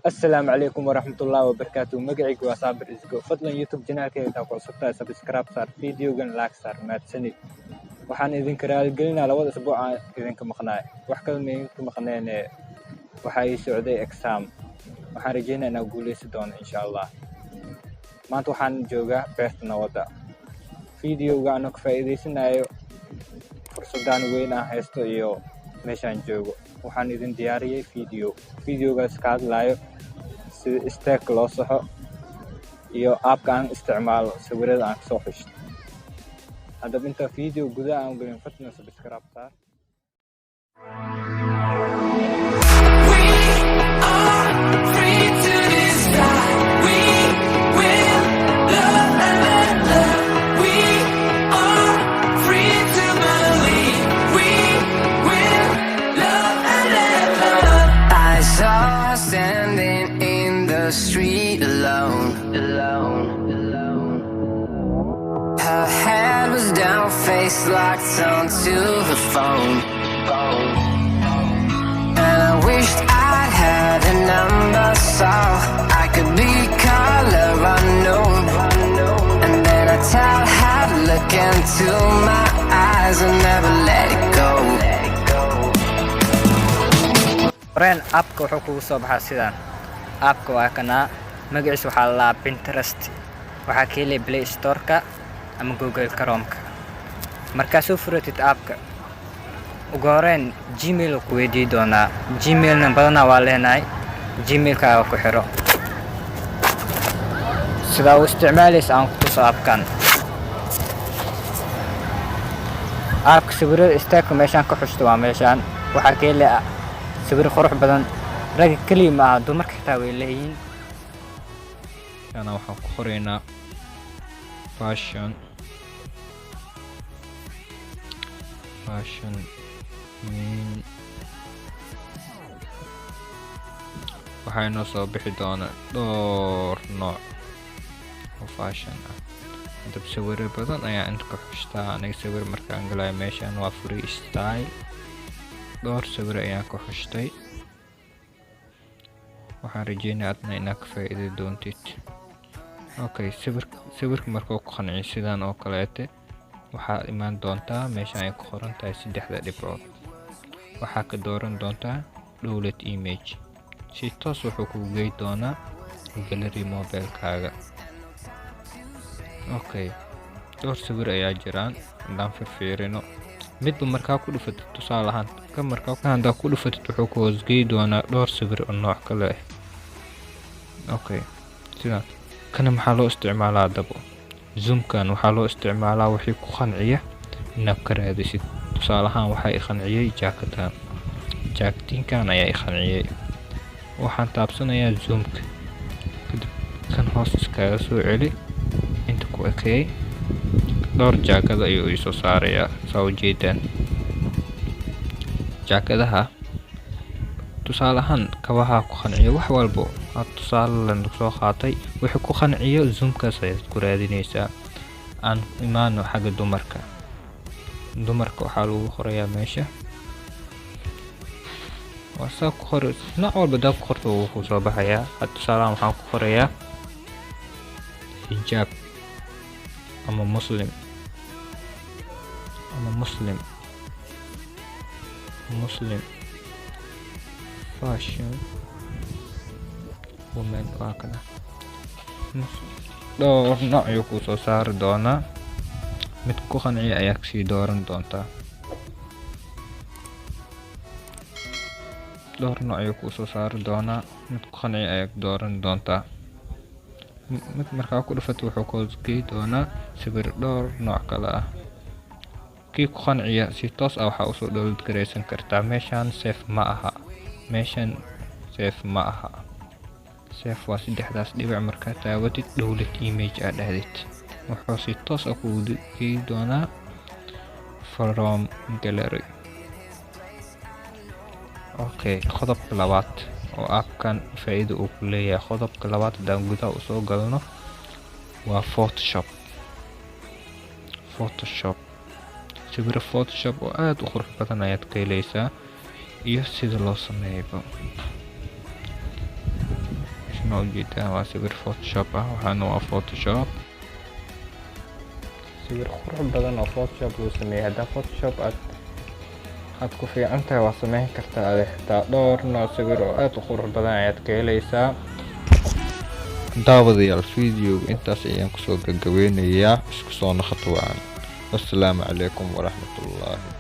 السلام عليكم ورحمة الله وبركاته. مقعي وصابر إسقو فضلا يوتيوب جنال كي تاكل سبتا سبسكرايب صار فيديو جن لايك صار ما تسني وحان إذن كرال قلنا لو أسبوع إذن كمقناع وحكل مين كمقنعين وحاي سعودي إكسام وحان رجينا أنا أقول سدون إن شاء الله ما أنتو حان جوجا بيرتنا وضع فيديو جانو كفايدي سنايو فرصدان وين هستو إيو meeshaan joogo waxaan idin diyaariyay fiidiyogaas ka hadlayo sida stack loo saxo iyo app-ka aan isticmaalo sawirada aan soo xishto hadaba inta fiidiyo gudaha aan gelin fadlan subscribe saar Standing in the street alone. Her head was down, face locked onto the phone. And I wished I had a number so I could be color unknown. And then I tell her to look into my eyes and never let it go. Friend, app-ka wuxuu kugu soo baxaa sidaan. App-ka waa kana magaciisa waxaa la Pinterest. Waxaa ka helay Play Store-ka ama Google Chrome-ka. Markaa soo furatid app-ka. Ugu horreyn Gmail ku weydiin doonaa. Gmail-na badanaa waa leenahay. Gmail-kaaga ku xiro. Sidaa u isticmaalaysa aan ku tuso app-kan. App-ka sawirada stack meeshaan ka xushto waa meeshaan. Waxaa ka helay sawir qurux badan rag kaliya ma aha dumarka xitaa way leeyihiin ana waxaan ku qoraynaa fashion mean waxay noo soo bixi doonaa dhowr nooc oo fashion ah dab sawir badan ayaa inta ka xushtaa aniga sawir markaan galay meeshaan waa free style dhowr sawir ayaan ka xushtay waxaan rajeynayaa adna inaad ka faa'iidi doontid okay sawirka markuu ku qanciyo sidaan oo kaleete waxaad imaan doontaa meeshaan ay ku qoran tahay 3 dhibcood waxaa ka dooran doontaa download image si toos wuxuu kugu geey doonaa gallery mobile-kaaga okay dhowr sawir ayaa jiraan haddaan fiirino midba markaa ku dhufatid tusaale ahaan ka markaa haddaa ku dhufatid wuxuu ku hoosgeey doonaa dhowr sawir oo nooc kale ah okay sidaan kana maxaa loo isticmaalaa dabo zoom-kan waxaa loo isticmaalaa wixii ku qanciya inaad ka raadisid tusaale ahaan waxaa i qanciyay jaakatinkan ayaa i qanciyay waxaan taabsanayaa zoom-ka kadib kan hoos iskaga soo celi inta ku ekeey dhowr jaakada ayuu i soo saarayaa soo jeedaan jaakadaha tusaale ahaan kabaha ku qanciyo wax walbo aad tusaale la soo qaatay wixii ku qanciyo zoom-kaas ayaad ku raadinaysaa aan imaano xagga dumarka waxaa lagu qorayaa meesha waa saa ku qor nooc walba daa ku qorto wuu ku soo baxayaa had tusaale ahaan waxaan ku qorayaa hijaab ama muslim fashion woman waa kana dhowr nooc ayuu ku soo saari doonaa mid ku qanciya ayaa kasii dooran doontaa mid markaa ku dhufato wuxuu ku hoosgeey doonaa sawir dhowr nooc kale ah kii ku qanciya si toos ah waxaa usoo download garaysan kartaa meeshaan safe ma aha safe waa 3daas dhibic markaa taabatid download image aad dhahdid wuxuu si toos ah kugu geey doonaa from gallery okay qodobka labaad oo app-kan faa'iido uu ku leeyahay qodobka labaad haddaan gudaha u soo galno waa photoshop sawir photoshop oo aad u qurux badan ayaad ka helaysaa iyo sida loo sameeyo sawirkan ujeedaan waa sawir photoshop ah, waxaana waa photoshop sawir qurux badan oo photoshop loo sameeyay. haddaa photoshop aad ku fiican tahay waa sameyn kartaa xitaa dhowr nooc sawir oo aad u qurux badan ayaad ka helaysaa. daawadayaal video intaas ayaan kusoo gabagabeynayaa. isku soo noqoto wacan. wassalaamu calaykum waraxmatullaahi